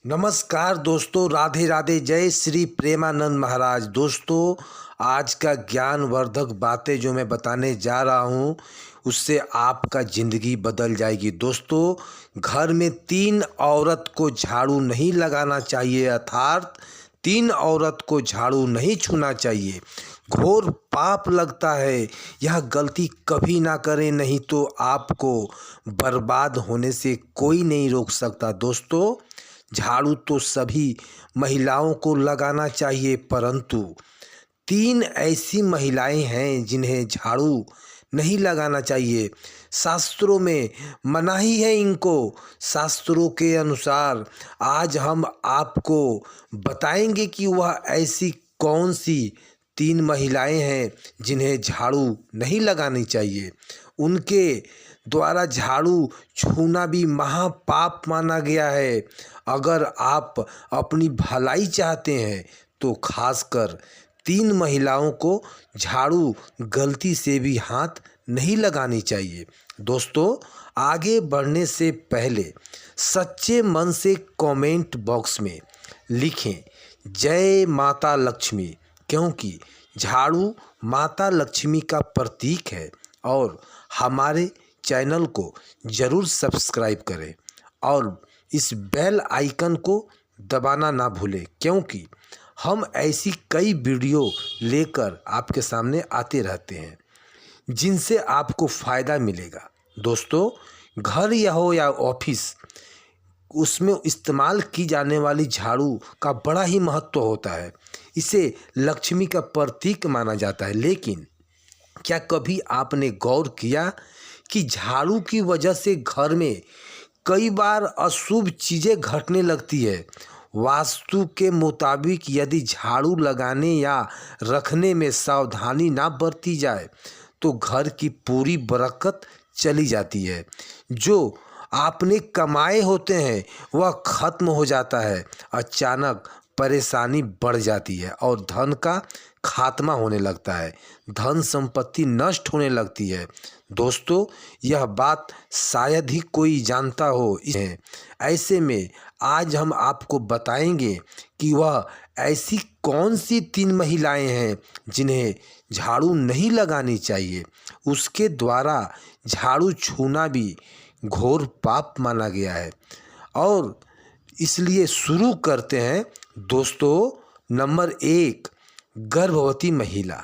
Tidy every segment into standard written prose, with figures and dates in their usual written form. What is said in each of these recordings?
नमस्कार दोस्तों, राधे राधे, जय श्री प्रेमानंद महाराज। दोस्तों, आज का ज्ञानवर्धक बातें जो मैं बताने जा रहा हूँ उससे आपका ज़िंदगी बदल जाएगी। दोस्तों, घर में 3 औरत को झाड़ू नहीं लगाना चाहिए, अर्थात 3 औरत को झाड़ू नहीं छूना चाहिए। घोर पाप लगता है। यह गलती कभी ना करें, नहीं तो आपको बर्बाद होने से कोई नहीं रोक सकता। दोस्तों, झाड़ू तो सभी महिलाओं को लगाना चाहिए, परंतु 3 ऐसी महिलाएं हैं जिन्हें झाड़ू नहीं लगाना चाहिए। शास्त्रों में मनाही है इनको। शास्त्रों के अनुसार आज हम आपको बताएंगे कि वह ऐसी कौन सी 3 महिलाएं हैं जिन्हें झाड़ू नहीं लगानी चाहिए। उनके द्वारा झाड़ू छूना भी महापाप माना गया है। अगर आप अपनी भलाई चाहते हैं तो खासकर 3 महिलाओं को झाड़ू गलती से भी हाथ नहीं लगानी चाहिए। दोस्तों, आगे बढ़ने से पहले सच्चे मन से कमेंट बॉक्स में लिखें जय माता लक्ष्मी, क्योंकि झाड़ू माता लक्ष्मी का प्रतीक है। और हमारे चैनल को ज़रूर सब्सक्राइब करें और इस बेल आइकन को दबाना ना भूलें, क्योंकि हम ऐसी कई वीडियो लेकर आपके सामने आते रहते हैं जिनसे आपको फ़ायदा मिलेगा। दोस्तों, घर या हो या ऑफिस, उसमें इस्तेमाल की जाने वाली झाड़ू का बड़ा ही महत्व होता है। इसे लक्ष्मी का प्रतीक माना जाता है। लेकिन क्या कभी आपने गौर किया कि झाड़ू की वजह से घर में कई बार अशुभ चीज़ें घटने लगती है। वास्तु के मुताबिक यदि झाड़ू लगाने या रखने में सावधानी ना बरती जाए तो घर की पूरी बरकत चली जाती है। जो आपने कमाए होते हैं वह खत्म हो जाता है। अचानक परेशानी बढ़ जाती है और धन का खात्मा होने लगता है। धन संपत्ति नष्ट होने लगती है। दोस्तों, यह बात शायद ही कोई जानता हो। ऐसे में आज हम आपको बताएंगे कि वह ऐसी कौन सी 3 महिलाएं हैं जिन्हें झाड़ू नहीं लगानी चाहिए। उसके द्वारा झाड़ू छूना भी घोर पाप माना गया है। और इसलिए शुरू करते हैं। दोस्तों, नंबर 1, गर्भवती महिला।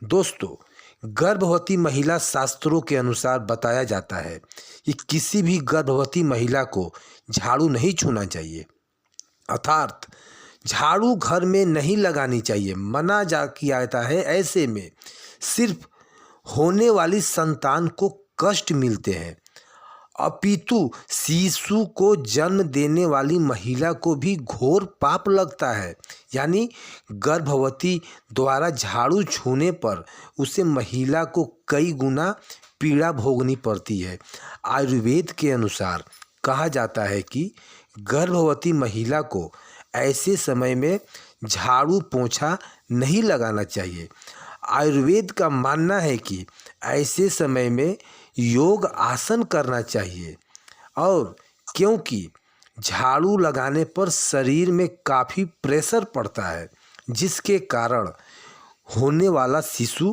दोस्तों, गर्भवती महिला शास्त्रों के अनुसार बताया जाता है कि किसी भी गर्भवती महिला को झाड़ू नहीं छूना चाहिए, अर्थात झाड़ू घर में नहीं लगानी चाहिए, मना जा किया जाता है। ऐसे में सिर्फ होने वाली संतान को कष्ट मिलते हैं, अपितु शिशु को जन्म देने वाली महिला को भी घोर पाप लगता है। यानी गर्भवती द्वारा झाड़ू छूने पर उसे महिला को कई गुना पीड़ा भोगनी पड़ती है। आयुर्वेद के अनुसार कहा जाता है कि गर्भवती महिला को ऐसे समय में झाड़ू पोंछा नहीं लगाना चाहिए। आयुर्वेद का मानना है कि ऐसे समय में योग आसन करना चाहिए। और क्योंकि झाड़ू लगाने पर शरीर में काफ़ी प्रेशर पड़ता है, जिसके कारण होने वाला शिशु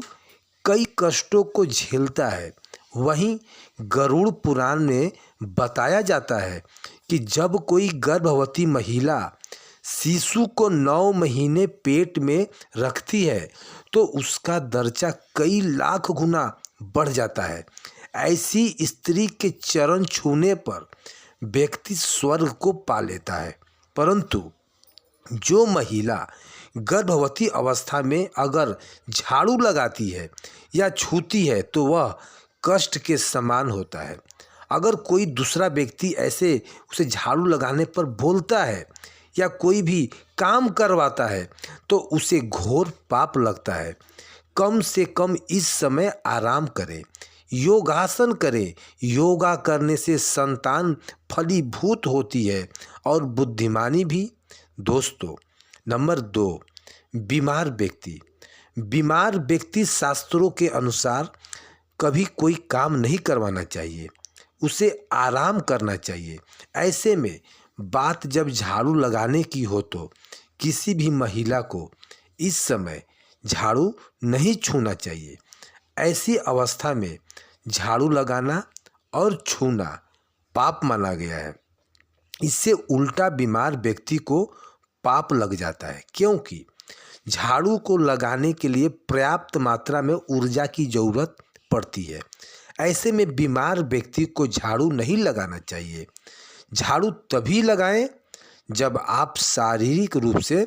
कई कष्टों को झेलता है। वहीं गरुड़ पुराण में बताया जाता है कि जब कोई गर्भवती महिला शिशु को 9 महीने पेट में रखती है तो उसका दर्जा कई लाख गुना बढ़ जाता है। ऐसी स्त्री के चरण छूने पर व्यक्ति स्वर्ग को पा लेता है। परंतु जो महिला गर्भवती अवस्था में अगर झाड़ू लगाती है या छूती है तो वह कष्ट के समान होता है। अगर कोई दूसरा व्यक्ति ऐसे उसे झाड़ू लगाने पर बोलता है या कोई भी काम करवाता है तो उसे घोर पाप लगता है। कम से कम इस समय आराम करें, योगासन करें। योगा करने से संतान फलीभूत होती है और बुद्धिमानी भी। दोस्तों, नंबर 2, बीमार व्यक्ति। बीमार व्यक्ति शास्त्रों के अनुसार कभी कोई काम नहीं करवाना चाहिए, उसे आराम करना चाहिए। ऐसे में बात जब झाड़ू लगाने की हो तो किसी भी महिला को इस समय झाड़ू नहीं छूना चाहिए। ऐसी अवस्था में झाड़ू लगाना और छूना पाप माना गया है। इससे उल्टा बीमार व्यक्ति को पाप लग जाता है, क्योंकि झाड़ू को लगाने के लिए पर्याप्त मात्रा में ऊर्जा की ज़रूरत पड़ती है। ऐसे में बीमार व्यक्ति को झाड़ू नहीं लगाना चाहिए। झाड़ू तभी लगाएं जब आप शारीरिक रूप से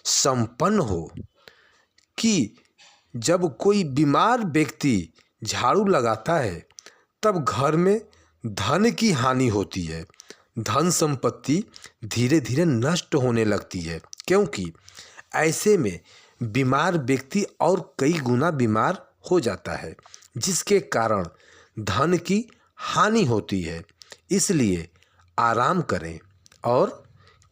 संपन्न हो। कि जब कोई बीमार व्यक्ति झाड़ू लगाता है तब घर में धन की हानि होती है, धन संपत्ति धीरे धीरे नष्ट होने लगती है, क्योंकि ऐसे में बीमार व्यक्ति और कई गुना बीमार हो जाता है, जिसके कारण धन की हानि होती है। इसलिए आराम करें और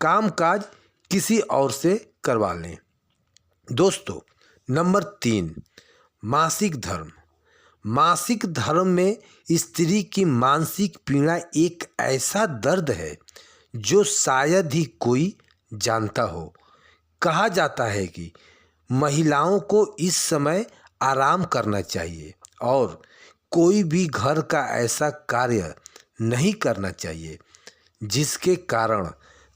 कामकाज किसी और से करवा लें। दोस्तों, नंबर 3, मासिक धर्म। मासिक धर्म में स्त्री की मानसिक पीड़ा एक ऐसा दर्द है जो शायद ही कोई जानता हो। कहा जाता है कि महिलाओं को इस समय आराम करना चाहिए और कोई भी घर का ऐसा कार्य नहीं करना चाहिए जिसके कारण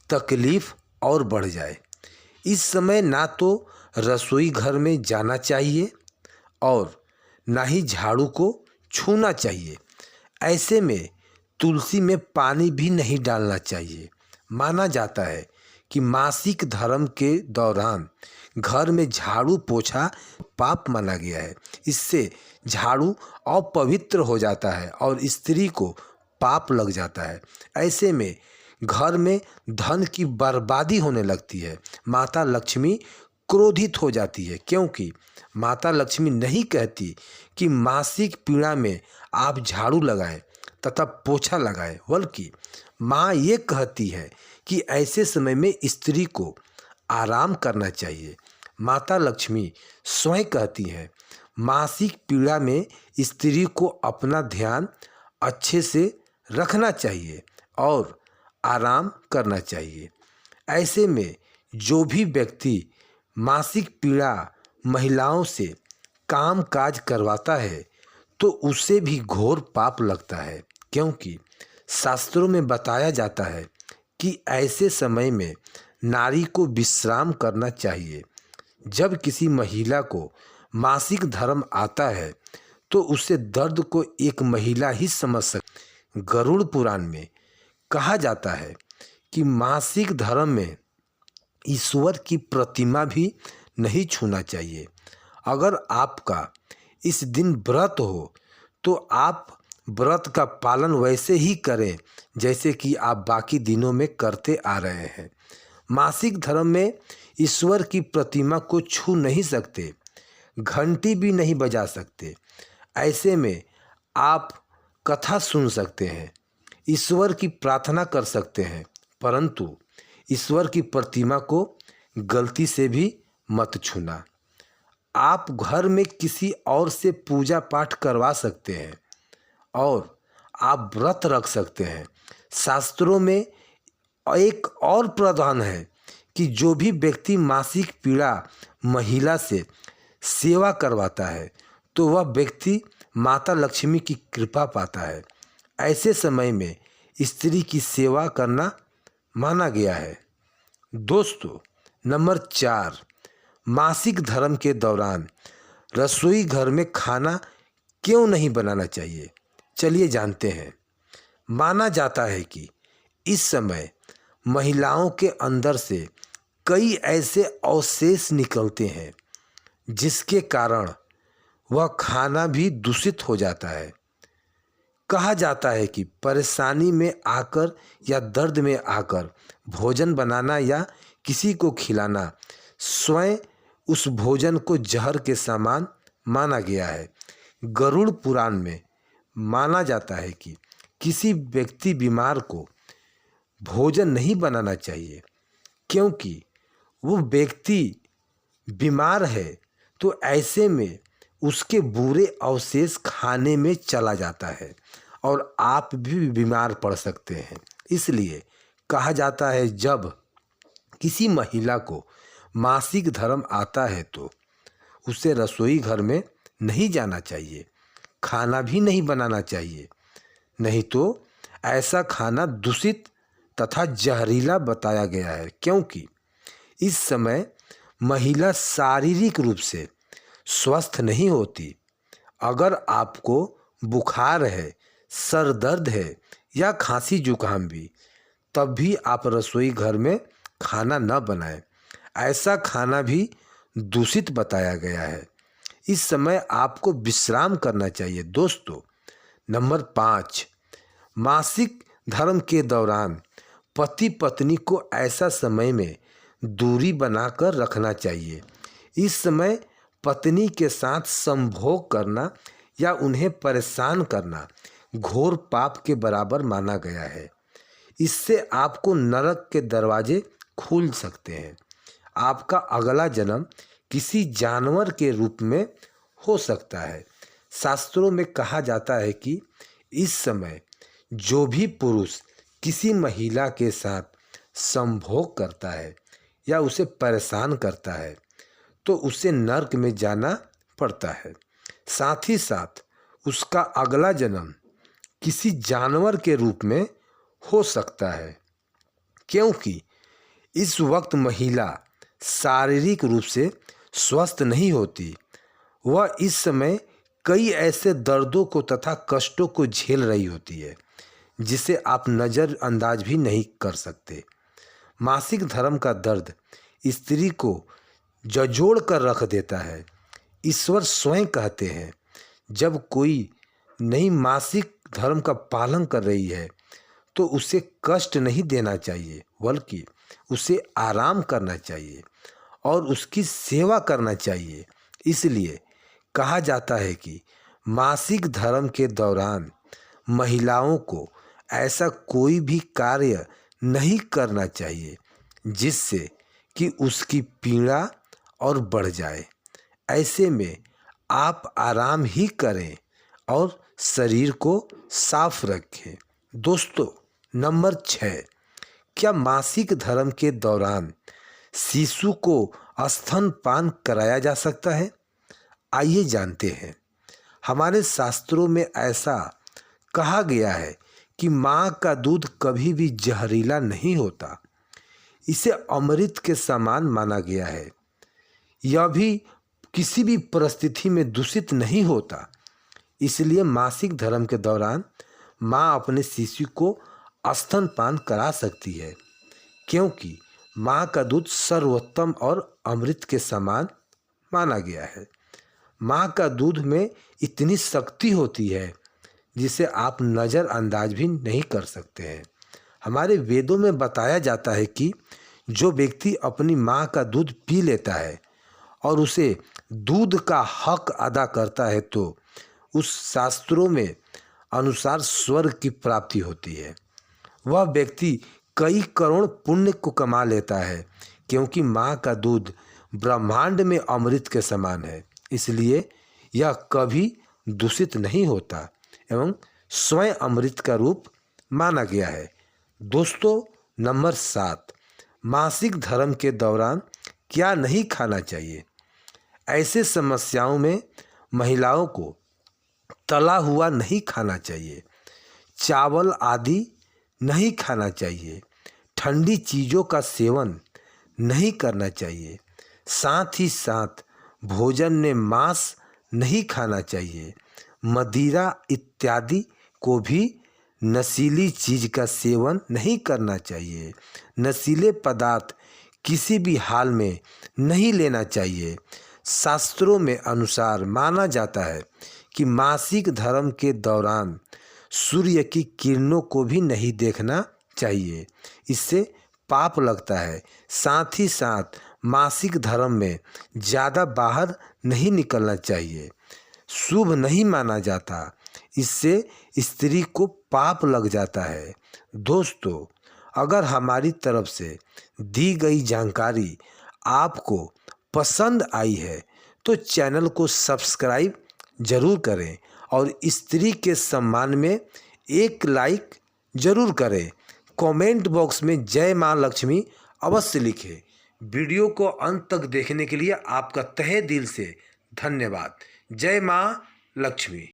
तकलीफ और बढ़ जाए। इस समय ना तो रसोई घर में जाना चाहिए और ना ही झाड़ू को छूना चाहिए। ऐसे में तुलसी में पानी भी नहीं डालना चाहिए। माना जाता है कि मासिक धर्म के दौरान घर में झाड़ू पोछा पाप माना गया है। इससे झाड़ू अपवित्र हो जाता है और स्त्री को पाप लग जाता है। ऐसे में घर में धन की बर्बादी होने लगती है। माता लक्ष्मी क्रोधित हो जाती है, क्योंकि माता लक्ष्मी नहीं कहती कि मासिक पीड़ा में आप झाड़ू लगाएं तथा पोछा लगाएं, बल्कि माँ ये कहती है कि ऐसे समय में स्त्री को आराम करना चाहिए। माता लक्ष्मी स्वयं कहती हैं, मासिक पीड़ा में स्त्री को अपना ध्यान अच्छे से रखना चाहिए और आराम करना चाहिए। ऐसे में जो भी व्यक्ति मासिक पीड़ा महिलाओं से काम काज करवाता है तो उसे भी घोर पाप लगता है, क्योंकि शास्त्रों में बताया जाता है कि ऐसे समय में नारी को विश्राम करना चाहिए। जब किसी महिला को मासिक धर्म आता है तो उसे दर्द को एक महिला ही समझ सकती। गरुड़ पुराण में कहा जाता है कि मासिक धर्म में ईश्वर की प्रतिमा भी नहीं छूना चाहिए। अगर आपका इस दिन व्रत हो तो आप व्रत का पालन वैसे ही करें जैसे कि आप बाकी दिनों में करते आ रहे हैं। मासिक धर्म में ईश्वर की प्रतिमा को छू नहीं सकते, घंटी भी नहीं बजा सकते। ऐसे में आप कथा सुन सकते हैं, ईश्वर की प्रार्थना कर सकते हैं, परंतु ईश्वर की प्रतिमा को गलती से भी मत छूना। आप घर में किसी और से पूजा पाठ करवा सकते हैं और आप व्रत रख सकते हैं। शास्त्रों में एक और प्रावधान है कि जो भी व्यक्ति मासिक पीड़ा महिला से सेवा करवाता है तो वह व्यक्ति माता लक्ष्मी की कृपा पाता है। ऐसे समय में स्त्री की सेवा करना माना गया है। दोस्तों, नंबर 4, मासिक धर्म के दौरान रसोई घर में खाना क्यों नहीं बनाना चाहिए, चलिए जानते हैं। माना जाता है कि इस समय महिलाओं के अंदर से कई ऐसे अवशेष निकलते हैं जिसके कारण वह खाना भी दूषित हो जाता है। कहा जाता है कि परेशानी में आकर या दर्द में आकर भोजन बनाना या किसी को खिलाना स्वयं उस भोजन को जहर के समान माना गया है। गरुड़ पुराण में माना जाता है कि किसी व्यक्ति बीमार को भोजन नहीं बनाना चाहिए, क्योंकि वो व्यक्ति बीमार है तो ऐसे में उसके बुरे अवशेष खाने में चला जाता है और आप भी बीमार पड़ सकते हैं। इसलिए कहा जाता है जब किसी महिला को मासिक धर्म आता है तो उसे रसोई घर में नहीं जाना चाहिए, खाना भी नहीं बनाना चाहिए, नहीं तो ऐसा खाना दूषित तथा जहरीला बताया गया है, क्योंकि इस समय महिला शारीरिक रूप से स्वस्थ नहीं होती। अगर आपको बुखार है, सर दर्द है या खांसी जुकाम भी, तब भी आप रसोई घर में खाना न बनाएं। ऐसा खाना भी दूषित बताया गया है। इस समय आपको विश्राम करना चाहिए दोस्तों। नंबर 5, मासिक धर्म के दौरान पति पत्नी को ऐसा समय में दूरी बनाकर रखना चाहिए। इस समय पत्नी के साथ संभोग करना या उन्हें परेशान करना घोर पाप के बराबर माना गया है। इससे आपको नरक के दरवाजे खुल सकते हैं। आपका अगला जन्म किसी जानवर के रूप में हो सकता है। शास्त्रों में कहा जाता है कि इस समय जो भी पुरुष किसी महिला के साथ संभोग करता है या उसे परेशान करता है तो उसे नरक में जाना पड़ता है। साथ ही साथ उसका अगला जन्म किसी जानवर के रूप में हो सकता है, क्योंकि इस वक्त महिला शारीरिक रूप से स्वस्थ नहीं होती। वह इस समय कई ऐसे दर्दों को तथा कष्टों को झेल रही होती है जिसे आप नज़रअंदाज भी नहीं कर सकते। मासिक धर्म का दर्द स्त्री को झंझोड़ कर रख देता है। ईश्वर स्वयं कहते हैं, जब कोई नई मासिक धर्म का पालन कर रही है तो उसे कष्ट नहीं देना चाहिए, बल्कि उसे आराम करना चाहिए और उसकी सेवा करना चाहिए। इसलिए कहा जाता है कि मासिक धर्म के दौरान महिलाओं को ऐसा कोई भी कार्य नहीं करना चाहिए जिससे कि उसकी पीड़ा और बढ़ जाए। ऐसे में आप आराम ही करें और शरीर को साफ रखें। दोस्तों, नंबर 6, क्या मासिक धर्म के दौरान शिशु को स्तनपान कराया जा सकता है? आइए जानते हैं। हमारे शास्त्रों में ऐसा कहा गया है कि माँ का दूध कभी भी जहरीला नहीं होता। इसे अमृत के समान माना गया है। यह भी किसी भी परिस्थिति में दूषित नहीं होता। इसलिए मासिक धर्म के दौरान माँ अपने शिशु को स्तनपान करा सकती है, क्योंकि माँ का दूध सर्वोत्तम और अमृत के समान माना गया है। माँ का दूध में इतनी शक्ति होती है जिसे आप नज़रअंदाज भी नहीं कर सकते हैं। हमारे वेदों में बताया जाता है कि जो व्यक्ति अपनी माँ का दूध पी लेता है और उसे दूध का हक अदा करता है तो उस शास्त्रों में अनुसार स्वर्ग की प्राप्ति होती है। वह व्यक्ति कई करोड़ पुण्य को कमा लेता है, क्योंकि माँ का दूध ब्रह्मांड में अमृत के समान है। इसलिए यह कभी दूषित नहीं होता एवं स्वयं अमृत का रूप माना गया है। दोस्तों, नंबर 7, मासिक धर्म के दौरान क्या नहीं खाना चाहिए? ऐसे समस्याओं में महिलाओं को तला हुआ नहीं खाना चाहिए, चावल आदि नहीं खाना चाहिए, ठंडी चीज़ों का सेवन नहीं करना चाहिए। साथ ही साथ भोजन में मांस नहीं खाना चाहिए। मदिरा इत्यादि को भी नशीली चीज़ का सेवन नहीं करना चाहिए। नशीले पदार्थ किसी भी हाल में नहीं लेना चाहिए। शास्त्रों में अनुसार माना जाता है कि मासिक धर्म के दौरान सूर्य की किरणों को भी नहीं देखना चाहिए, इससे पाप लगता है। साथ ही साथ मासिक धर्म में ज़्यादा बाहर नहीं निकलना चाहिए, शुभ नहीं माना जाता, इससे स्त्री को पाप लग जाता है। दोस्तों, अगर हमारी तरफ से दी गई जानकारी आपको पसंद आई है तो चैनल को सब्सक्राइब जरूर करें और स्त्री के सम्मान में एक लाइक जरूर करें, कमेंट बॉक्स में जय माँ लक्ष्मी अवश्य लिखें। वीडियो को अंत तक देखने के लिए आपका तहे दिल से धन्यवाद। जय माँ लक्ष्मी।